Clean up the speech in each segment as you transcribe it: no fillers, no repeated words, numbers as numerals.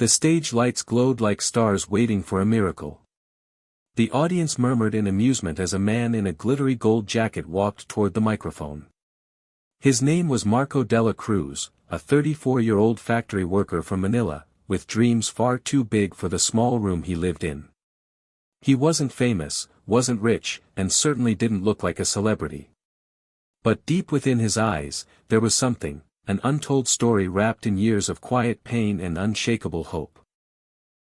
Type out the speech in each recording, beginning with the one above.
The stage lights glowed like stars waiting for a miracle. The audience murmured in amusement as a man in a glittery gold jacket walked toward the microphone. His name was Marco Dela Cruz, a 34-year-old factory worker from Manila, with dreams far too big for the small room he lived in. He wasn't famous, wasn't rich, and certainly didn't look like a celebrity. But deep within his eyes, there was something, an untold story wrapped in years of quiet pain and unshakable hope.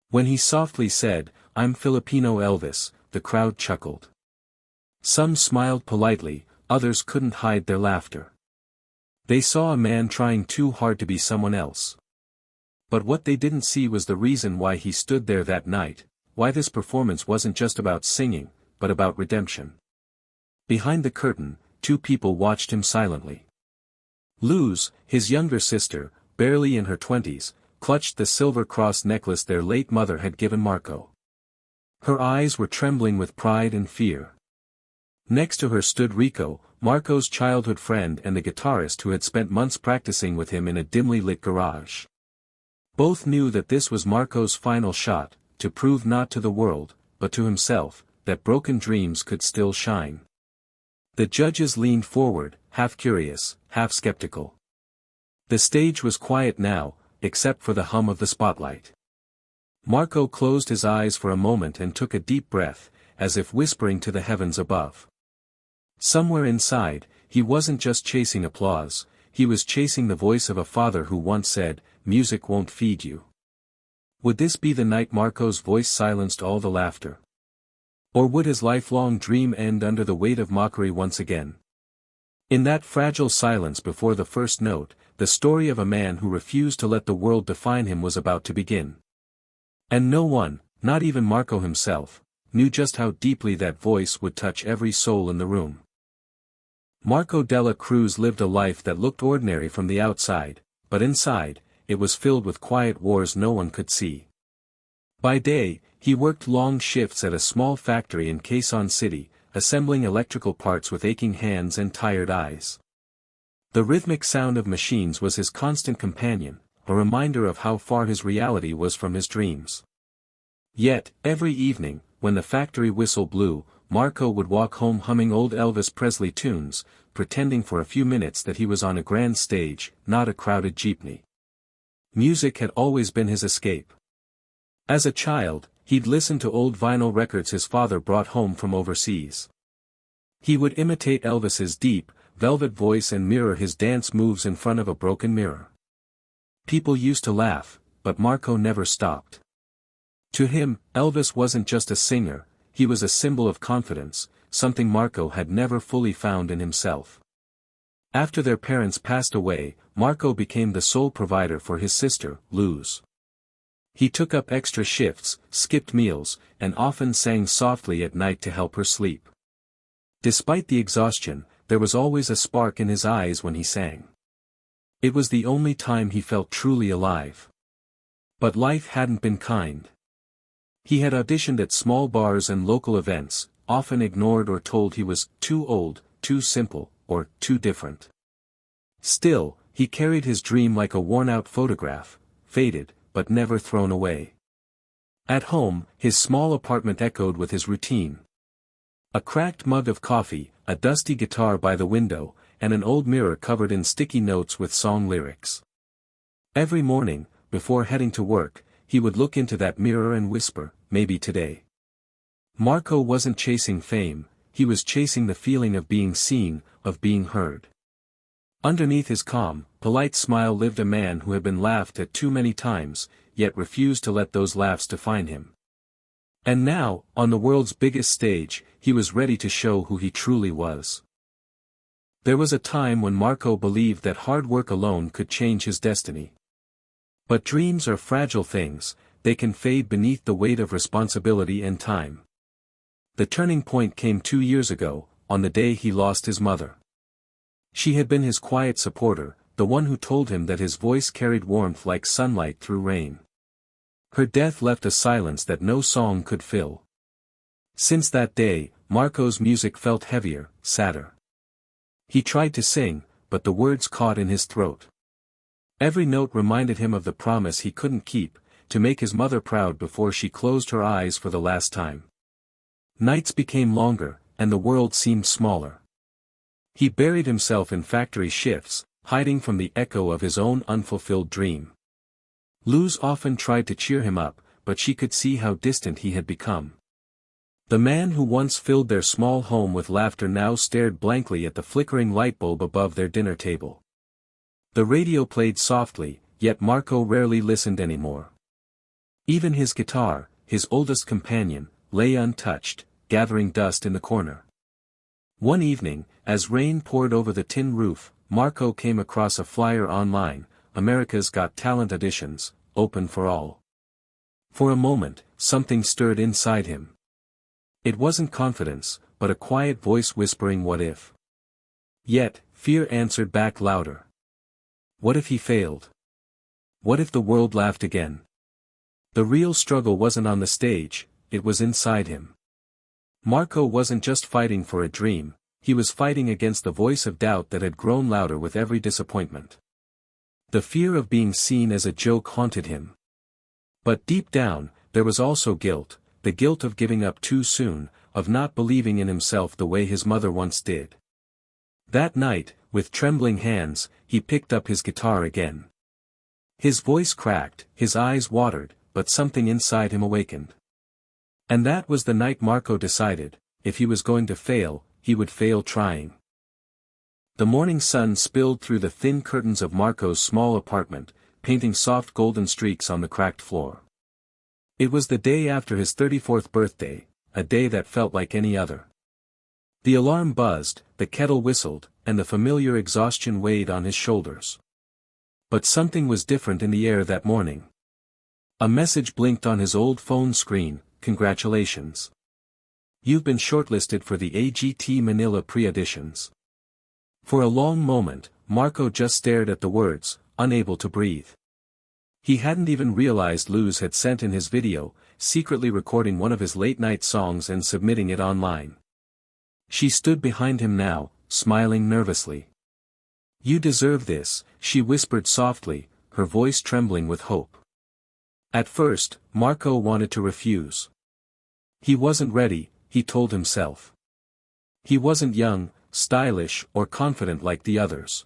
When he softly said, "I'm Filipino Elvis," the crowd chuckled. Some smiled politely, others couldn't hide their laughter. They saw a man trying too hard to be someone else. But what they didn't see was the reason why he stood there that night, why this performance wasn't just about singing, but about redemption. Behind the curtain, two people watched him silently. Luz, his younger sister, barely in her 20s, clutched the silver cross necklace their late mother had given Marco. Her eyes were trembling with pride and fear. Next to her stood Rico, Marco's childhood friend and the guitarist who had spent months practicing with him in a dimly lit garage. Both knew that this was Marco's final shot, to prove not to the world, but to himself, that broken dreams could still shine. The judges leaned forward, half curious, half skeptical. The stage was quiet now, except for the hum of the spotlight. Marco closed his eyes for a moment and took a deep breath, as if whispering to the heavens above. Somewhere inside, he wasn't just chasing applause, he was chasing the voice of a father who once said, "Music won't feed you." Would this be the night Marco's voice silenced all the laughter? Or would his lifelong dream end under the weight of mockery once again? In that fragile silence before the first note, the story of a man who refused to let the world define him was about to begin. And no one, not even Marco himself, knew just how deeply that voice would touch every soul in the room. Marco Dela Cruz lived a life that looked ordinary from the outside, but inside, it was filled with quiet wars no one could see. By day, he worked long shifts at a small factory in Quezon City, assembling electrical parts with aching hands and tired eyes. The rhythmic sound of machines was his constant companion, a reminder of how far his reality was from his dreams. Yet, every evening, when the factory whistle blew, Marco would walk home humming old Elvis Presley tunes, pretending for a few minutes that he was on a grand stage, not a crowded jeepney. Music had always been his escape. As a child, he'd listen to old vinyl records his father brought home from overseas. He would imitate Elvis's deep, velvet voice and mirror his dance moves in front of a broken mirror. People used to laugh, but Marco never stopped. To him, Elvis wasn't just a singer, he was a symbol of confidence, something Marco had never fully found in himself. After their parents passed away, Marco became the sole provider for his sister, Luz. He took up extra shifts, skipped meals, and often sang softly at night to help her sleep. Despite the exhaustion, there was always a spark in his eyes when he sang. It was the only time he felt truly alive. But life hadn't been kind. He had auditioned at small bars and local events, often ignored or told he was too old, too simple, or too different. Still, he carried his dream like a worn-out photograph, faded, but never thrown away. At home, his small apartment echoed with his routine. A cracked mug of coffee, a dusty guitar by the window, and an old mirror covered in sticky notes with song lyrics. Every morning, before heading to work, he would look into that mirror and whisper, "Maybe today." Marco wasn't chasing fame, he was chasing the feeling of being seen, of being heard. Underneath his calm, polite smile lived a man who had been laughed at too many times, yet refused to let those laughs define him. And now, on the world's biggest stage, he was ready to show who he truly was. There was a time when Marco believed that hard work alone could change his destiny. But dreams are fragile things, they can fade beneath the weight of responsibility and time. The turning point came 2 years ago, on the day he lost his mother. She had been his quiet supporter, the one who told him that his voice carried warmth like sunlight through rain. Her death left a silence that no song could fill. Since that day, Marco's music felt heavier, sadder. He tried to sing, but the words caught in his throat. Every note reminded him of the promise he couldn't keep, to make his mother proud before she closed her eyes for the last time. Nights became longer, and the world seemed smaller. He buried himself in factory shifts, hiding from the echo of his own unfulfilled dream. Luz often tried to cheer him up, but she could see how distant he had become. The man who once filled their small home with laughter now stared blankly at the flickering light bulb above their dinner table. The radio played softly, yet Marco rarely listened anymore. Even his guitar, his oldest companion, lay untouched, gathering dust in the corner. One evening, as rain poured over the tin roof, Marco came across a flyer online, America's Got Talent auditions, open for all. For a moment, something stirred inside him. It wasn't confidence, but a quiet voice whispering what if. Yet, fear answered back louder. What if he failed? What if the world laughed again? The real struggle wasn't on the stage, it was inside him. Marco wasn't just fighting for a dream, he was fighting against the voice of doubt that had grown louder with every disappointment. The fear of being seen as a joke haunted him. But deep down, there was also guilt, the guilt of giving up too soon, of not believing in himself the way his mother once did. That night, with trembling hands, he picked up his guitar again. His voice cracked, his eyes watered, but something inside him awakened. And that was the night Marco decided, if he was going to fail, he would fail trying. The morning sun spilled through the thin curtains of Marco's small apartment, painting soft golden streaks on the cracked floor. It was the day after his 34th birthday, a day that felt like any other. The alarm buzzed, the kettle whistled, and the familiar exhaustion weighed on his shoulders. But something was different in the air that morning. A message blinked on his old phone screen, "Congratulations. You've been shortlisted for the AGT Manila pre-auditions." For a long moment, Marco just stared at the words, unable to breathe. He hadn't even realized Luz had sent in his video, secretly recording one of his late-night songs and submitting it online. She stood behind him now, smiling nervously. "You deserve this," she whispered softly, her voice trembling with hope. At first, Marco wanted to refuse. He wasn't ready, he told himself. He wasn't young, stylish, or confident like the others.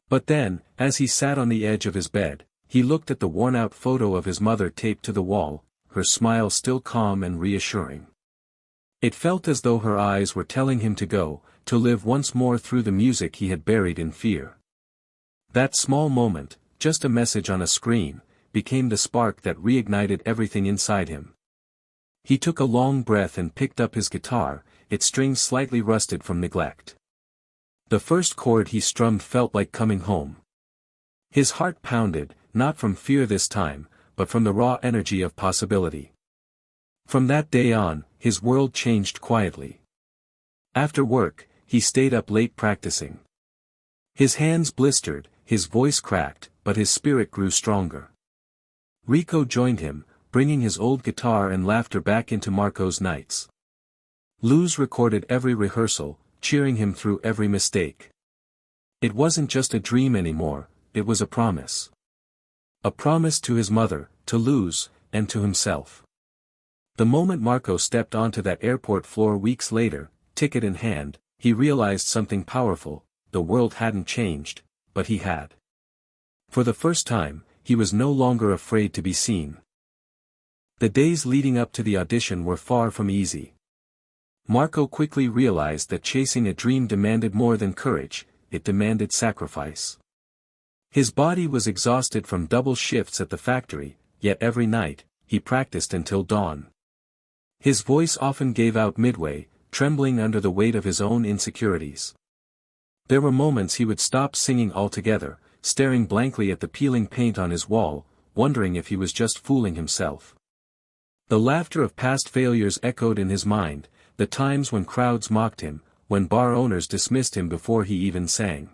But then, as he sat on the edge of his bed, he looked at the worn-out photo of his mother taped to the wall, her smile still calm and reassuring. It felt as though her eyes were telling him to go, to live once more through the music he had buried in fear. That small moment, just a message on a screen, became the spark that reignited everything inside him. He took a long breath and picked up his guitar, its strings slightly rusted from neglect. The first chord he strummed felt like coming home. His heart pounded, not from fear this time, but from the raw energy of possibility. From that day on, his world changed quietly. After work, he stayed up late practicing. His hands blistered, his voice cracked, but his spirit grew stronger. Rico joined him, bringing his old guitar and laughter back into Marco's nights. Luz recorded every rehearsal, cheering him through every mistake. It wasn't just a dream anymore, it was a promise. A promise to his mother, to Luz, and to himself. The moment Marco stepped onto that airport floor weeks later, ticket in hand, he realized something powerful: the world hadn't changed, but he had. For the first time, he was no longer afraid to be seen. The days leading up to the audition were far from easy. Marco quickly realized that chasing a dream demanded more than courage, it demanded sacrifice. His body was exhausted from double shifts at the factory, yet every night, he practiced until dawn. His voice often gave out midway, trembling under the weight of his own insecurities. There were moments he would stop singing altogether, staring blankly at the peeling paint on his wall, wondering if he was just fooling himself. The laughter of past failures echoed in his mind, the times when crowds mocked him, when bar owners dismissed him before he even sang.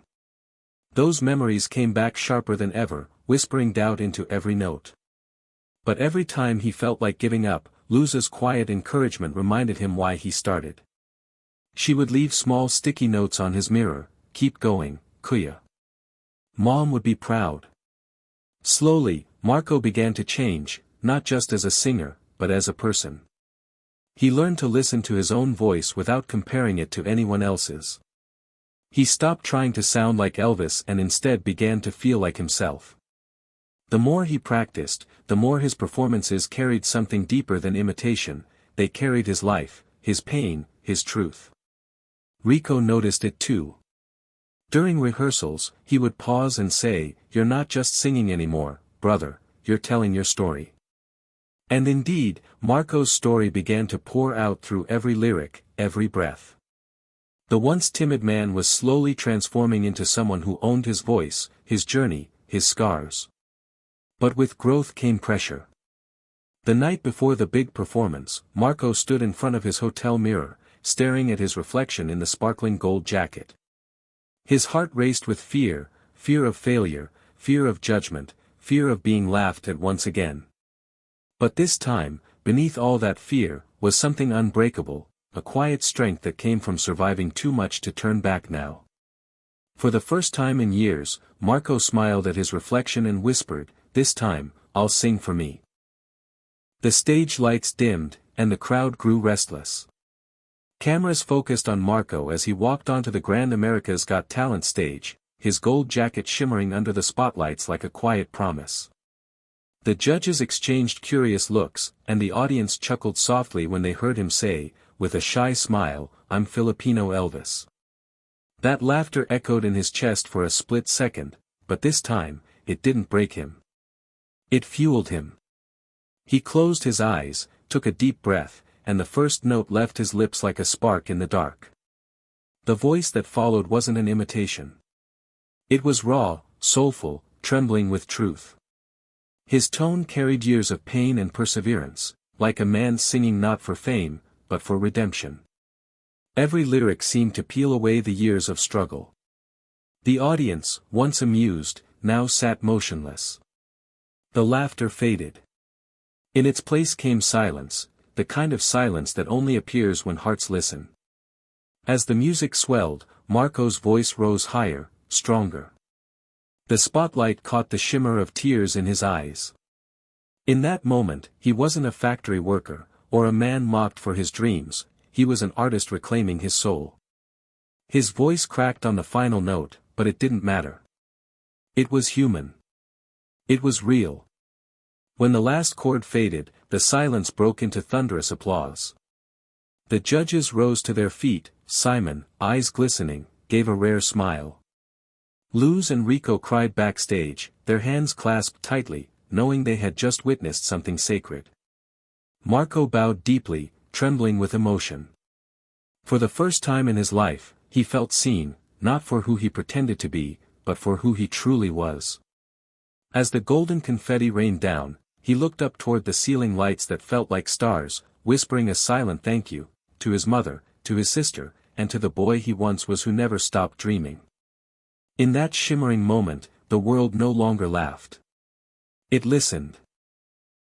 Those memories came back sharper than ever, whispering doubt into every note. But every time he felt like giving up, Luz's quiet encouragement reminded him why he started. She would leave small sticky notes on his mirror, "Keep going, Kuya. Mom would be proud." Slowly, Marco began to change, not just as a singer, but as a person. He learned to listen to his own voice without comparing it to anyone else's. He stopped trying to sound like Elvis and instead began to feel like himself. The more he practiced, the more his performances carried something deeper than imitation. They carried his life, his pain, his truth. Rico noticed it too. During rehearsals, he would pause and say, "You're not just singing anymore, brother, you're telling your story." And indeed, Marco's story began to pour out through every lyric, every breath. The once timid man was slowly transforming into someone who owned his voice, his journey, his scars. But with growth came pressure. The night before the big performance, Marco stood in front of his hotel mirror, staring at his reflection in the sparkling gold jacket. His heart raced with fear, fear of failure, fear of judgment, fear of being laughed at once again. But this time, beneath all that fear, was something unbreakable, a quiet strength that came from surviving too much to turn back now. For the first time in years, Marco smiled at his reflection and whispered, "This time, I'll sing for me." The stage lights dimmed, and the crowd grew restless. Cameras focused on Marco as he walked onto the Grand America's Got Talent stage, his gold jacket shimmering under the spotlights like a quiet promise. The judges exchanged curious looks, and the audience chuckled softly when they heard him say, with a shy smile, "I'm Filipino Elvis." That laughter echoed in his chest for a split second, but this time, it didn't break him. It fueled him. He closed his eyes, took a deep breath, and the first note left his lips like a spark in the dark. The voice that followed wasn't an imitation. It was raw, soulful, trembling with truth. His tone carried years of pain and perseverance, like a man singing not for fame, but for redemption. Every lyric seemed to peel away the years of struggle. The audience, once amused, now sat motionless. The laughter faded. In its place came silence, the kind of silence that only appears when hearts listen. As the music swelled, Marco's voice rose higher, stronger. The spotlight caught the shimmer of tears in his eyes. In that moment, he wasn't a factory worker, or a man mocked for his dreams, he was an artist reclaiming his soul. His voice cracked on the final note, but it didn't matter. It was human. It was real. When the last chord faded, the silence broke into thunderous applause. The judges rose to their feet. Simon, eyes glistening, gave a rare smile. Luz and Rico cried backstage, their hands clasped tightly, knowing they had just witnessed something sacred. Marco bowed deeply, trembling with emotion. For the first time in his life, he felt seen, not for who he pretended to be, but for who he truly was. As the golden confetti rained down, he looked up toward the ceiling lights that felt like stars, whispering a silent thank you, to his mother, to his sister, and to the boy he once was who never stopped dreaming. In that shimmering moment, the world no longer laughed. It listened.